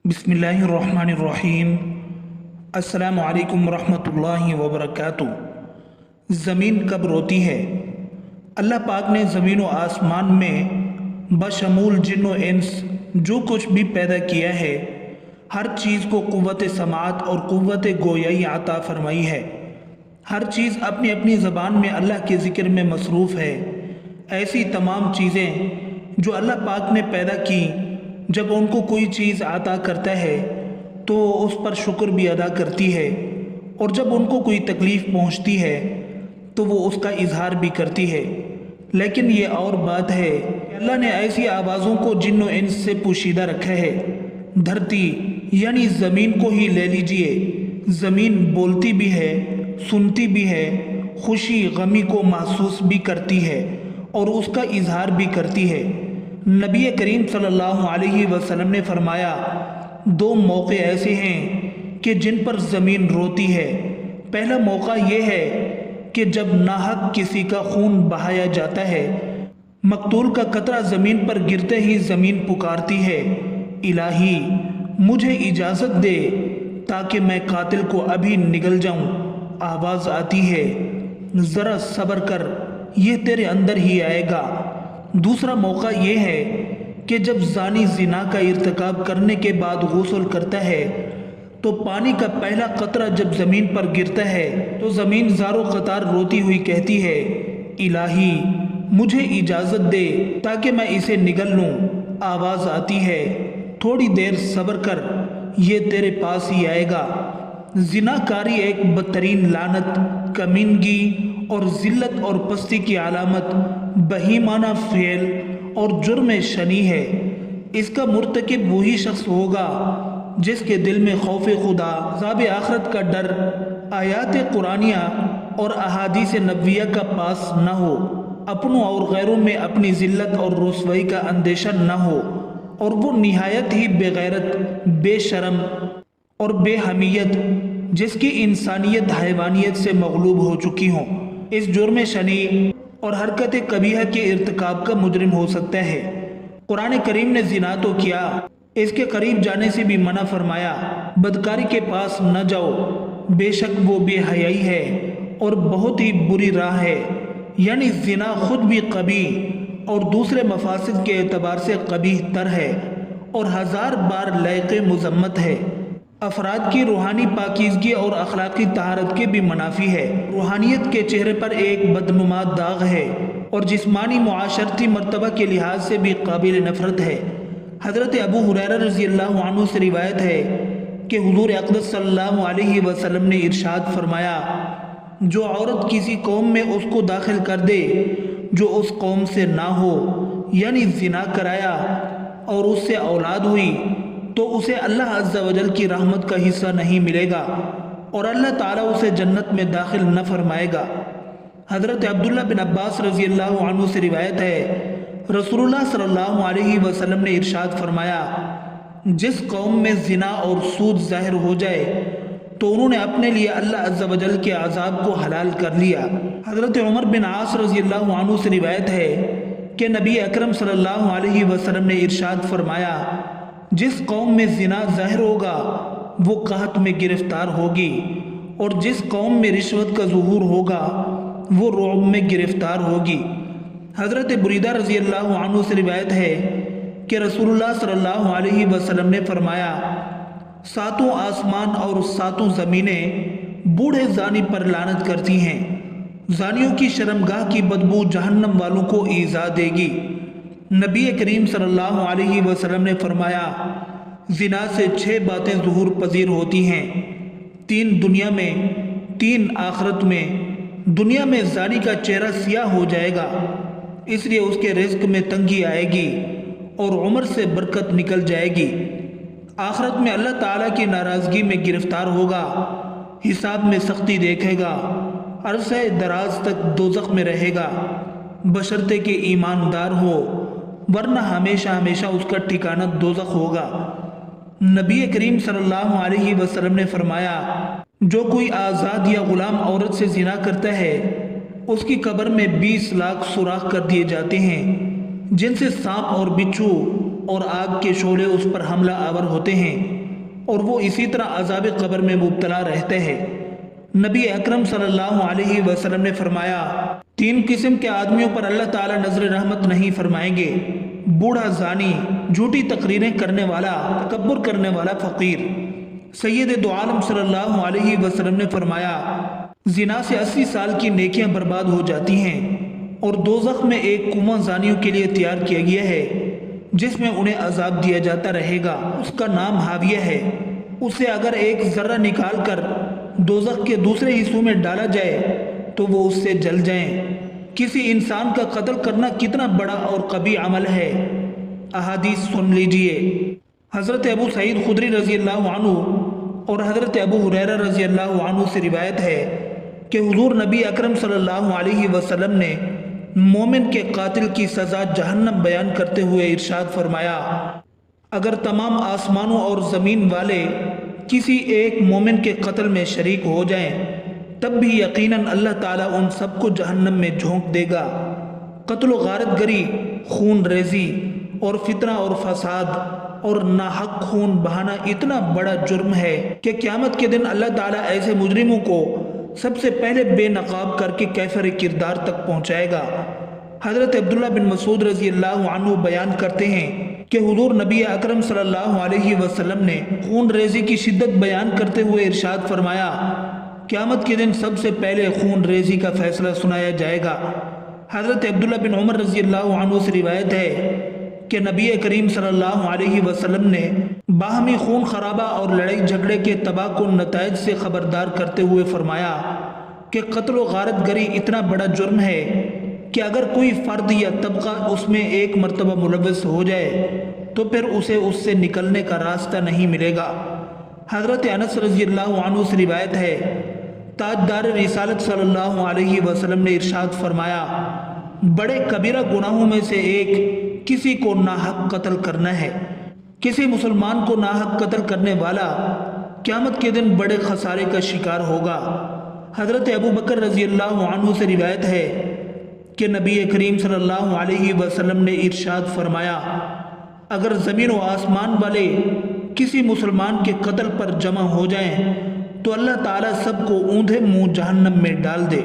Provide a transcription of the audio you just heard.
बिस्मिल्लाहिर्रहमानिर्रहीम। अस्सलामु अलैकुम वरहमतुल्लाहि वबरकातुहू। ज़मीन कब रोती है? अल्लाह पाक ने ज़मीन व आसमान में बशमूल जिन्न व इंस जो कुछ भी पैदा किया है, हर चीज़ को क़ुव्वत समाअत और क़ुव्वत गोयाई अता फरमाई है। हर चीज़ अपनी अपनी ज़बान में अल्लाह के ज़िक्र में मसरूफ़ है। ऐसी तमाम चीज़ें जो अल्लाह पाक ने पैदा की, जब उनको कोई चीज़ अता करता है तो उस पर शुक्र भी अदा करती है, और जब उनको कोई तकलीफ़ पहुंचती है तो वो उसका इजहार भी करती है। लेकिन ये और बात है कि अल्लाह ने ऐसी आवाज़ों को जिन्न व इंस से पोशीदा रखा है। धरती यानी ज़मीन को ही ले लीजिए, ज़मीन बोलती भी है, सुनती भी है, खुशी गमी को महसूस भी करती है और उसका इजहार भी करती है। नबी करीम सल्लल्लाहु अलैहि वसल्लम ने फरमाया, दो मौके ऐसे हैं कि जिन पर ज़मीन रोती है। पहला मौका ये है कि जब नाहक किसी का खून बहाया जाता है, मकतूल का कतरा ज़मीन पर गिरते ही ज़मीन पुकारती है, इलाही मुझे इजाज़त दे ताकि मैं कातिल को अभी निगल जाऊं। आवाज़ आती है, ज़रा सब्र कर, ये तेरे अंदर ही आएगा। दूसरा मौका ये है कि जब ज़ानी ज़िना का इर्तिकाब करने के बाद गुस्ल करता है तो पानी का पहला कतरा जब ज़मीन पर गिरता है तो ज़मीन ज़ारो क़तार रोती हुई कहती है, इलाही मुझे इजाज़त दे ताकि मैं इसे निगल लूँ। आवाज़ आती है, थोड़ी देर सब्र कर, ये तेरे पास ही आएगा। ज़िनाकारी एक बदतरीन लानत, कमीनगी और ज़िल्लत और पस्ती की अलामत, बहीमाना फ़ेल और जुर्म शनी है। इसका मुर्तकिब वही शख्स होगा जिसके दिल में खौफ खुदा, अज़ाब आखिरत का डर, आयात कुरानिया और अहादीस नबविया का पास न हो, अपनों और गैरों में अपनी ज़िल्लत और रुसवाई का अंदेशा न हो, और वो निहायत ही बेगैरत, बेशरम और बेहमियत, जिसकी इंसानियत हैवानियत से मगलूब हो चुकी हों, इस जुर्म शनी और हरकत कबीहा के इर्तिकाब का मुजरिम हो सकता है। कुरान करीम ने ज़िना तो किया, इसके करीब जाने से भी मना फरमाया। बदकारी के पास न जाओ, बेशक वो बेहयाई है और बहुत ही बुरी राह है। यानी ज़िना खुद भी कबी और दूसरे मफासिद के एतबार से कबीह तर है और हज़ार बार लायक़ मुज़म्मत है। अफराद की रूहानी पाकीज़गी और अखलाकी तहारत के भी मुनाफी है। रूहानियत के चेहरे पर एक बदनुमा दाग है और जिस्मानी मुआशरती मर्तबा के लिहाज से भी काबिल नफ़रत है। हज़रत अबू हुरैरा रज़ियल्लाहु अन्हु से रिवायत है कि हुज़ूर अक़दस सल्लल्लाहु अलैहि वसल्लम ने इरशाद फरमाया, जो औरत किसी कौम में उसको दाखिल कर दे जो उस कौम से ना हो, यानी ज़िना कराया और उससे औलाद हुई, तो उसे अल्लाह अज़्ज़ा वजल की रहमत का हिस्सा नहीं मिलेगा और अल्लाह ताला उसे जन्नत में दाखिल न फरमाएगा। हज़रत अब्दुल्ला बिन अब्बास रज़ियल्लाहु अन्हु से रिवायत है, रसूलुल्लाह सल्लल्लाहु अलैहि वसल्लम ने इरशाद फरमाया, जिस कौम में ज़िना और सूद ज़ाहिर हो जाए तो उन्होंने अपने लिए अल्लाह अज़्ज़ा वजल के अज़ाब को हलाल कर लिया। हज़रत उमर बिन आस रज़ियल्लाहु अन्हु से रिवायत है कि नबी अकरम सल्लल्लाहु अलैहि वसल्लम ने इरशाद फरमाया, जिस कौम में ज़िना ज़ाहिर होगा वो कहत में गिरफ़्तार होगी, और जिस कौम में रिश्वत का ज़ुहूर होगा वो रुअब में गिरफ़्तार होगी। हज़रत बुरीदा रज़ियल्लाहु अन्हु से रिवायत है कि रसूलुल्लाह सल्लल्लाहु अलैहि वसल्लम ने फरमाया, सातों आसमान और सातों ज़मीनें बूढ़े ज़ानी पर लानत करती हैं। ज़ानियों की शर्मगाह की बदबू जहन्नम वालों को ईज़ा देगी। नबी करीम सल्लल्लाहु अलैहि वसल्लम ने फरमाया, ज़िना से 6 बातें ज़ुहूर पजीर होती हैं, 3 दुनिया में, 3 आखिरत में। दुनिया में ज़ानी का चेहरा सियाह हो जाएगा, इसलिए उसके रिज़्क में तंगी आएगी और उम्र से बरकत निकल जाएगी। आखिरत में अल्लाह ताला की नाराज़गी में गिरफ़्तार होगा, हिसाब में सख्ती देखेगा, अरसे दराज तक दोज़ख में रहेगा, बशर्ते कि ईमानदार हो, वरना हमेशा हमेशा उसका ठिकाना दोज़ख होगा। नबी करीम सल्लल्लाहु अलैहि वसल्लम ने फरमाया, जो कोई आज़ाद या ग़ुलाम औरत से ज़िना करता है उसकी कब्र में 20 लाख सुराख कर दिए जाते हैं, जिनसे सांप और बिच्छू اور آگ کے شعلے اس پر حملہ آور ہوتے ہیں اور وہ اسی طرح عذاب قبر میں مبتلا رہتے ہیں۔ نبی اکرم صلی اللہ علیہ وسلم نے فرمایا، 3 قسم کے آدمیوں پر اللہ تعالیٰ نظر رحمت نہیں فرمائیں گے: بوڑھا زانی، جھوٹی تقریریں کرنے والا، تکبر کرنے والا فقیر۔ سید دو عالم صلی اللہ علیہ وسلم نے فرمایا، زنا سے 80 سال کی نیکیاں برباد ہو جاتی ہیں اور دوزخ میں ایک کنواں زانیوں کے لیے تیار کیا گیا ہے جس میں انہیں عذاب دیا جاتا رہے گا، اس کا نام حاویہ ہے۔ اسے اگر ایک ذرہ نکال کر دوزخ کے دوسرے حصوں میں ڈالا جائے تو وہ اس سے جل جائیں۔ کسی انسان کا قتل کرنا کتنا بڑا اور قبیح عمل ہے۔ احادیث سن لیجئے۔ حضرت ابو سعید خدری رضی اللہ عنہ اور حضرت ابو ہریرہ رضی اللہ عنہ سے روایت ہے کہ حضور نبی اکرم صلی اللہ علیہ وسلم نے مومن کے قاتل کی سزا جہنم بیان کرتے ہوئے ارشاد فرمایا، اگر تمام آسمانوں اور زمین والے کسی ایک مومن کے قتل میں شریک ہو جائیں تب بھی یقیناً اللہ تعالیٰ ان سب کو جہنم میں جھونک دے گا۔ قتل و غارت گری، خون ریزی اور فتنہ اور فساد اور ناحق خون بہانا اتنا بڑا جرم ہے کہ قیامت کے دن اللہ تعالیٰ ایسے مجرموں کو سب سے پہلے بے نقاب کر کے کیفر کردار تک پہنچائے گا۔ حضرت عبداللہ بن مسعود رضی اللہ عنہ بیان کرتے ہیں کہ حضور نبی اکرم صلی اللہ علیہ وسلم نے خون ریزی کی شدت بیان کرتے ہوئے ارشاد فرمایا، قیامت کے دن سب سے پہلے خون ریزی کا فیصلہ سنایا جائے گا۔ حضرت عبداللہ بن عمر رضی اللہ عنہ سے روایت ہے کہ نبی کریم صلی اللہ علیہ وسلم نے باہمی خون خرابہ اور لڑائی جھگڑے کے تباہ کن نتائج سے خبردار کرتے ہوئے فرمایا کہ قتل و غارت گری اتنا بڑا جرم ہے کہ اگر کوئی فرد یا طبقہ اس میں ایک مرتبہ ملوث ہو جائے تو پھر اسے اس سے نکلنے کا راستہ نہیں ملے گا۔ حضرت انس رضی اللہ عنہ سے روایت ہے، تاجدار رسالت صلی اللہ علیہ وسلم نے ارشاد فرمایا، بڑے کبیرہ گناہوں میں سے ایک کسی کو ناحق قتل کرنا ہے۔ کسی مسلمان کو ناحق قتل کرنے والا قیامت کے دن بڑے خسارے کا شکار ہوگا۔ حضرت ابو بکر رضی اللہ عنہ سے روایت ہے کہ نبی کریم صلی اللہ علیہ وسلم نے ارشاد فرمایا، اگر زمین و آسمان والے کسی مسلمان کے قتل پر جمع ہو جائیں تو اللہ تعالیٰ سب کو اوندھے منہ جہنم میں ڈال دے۔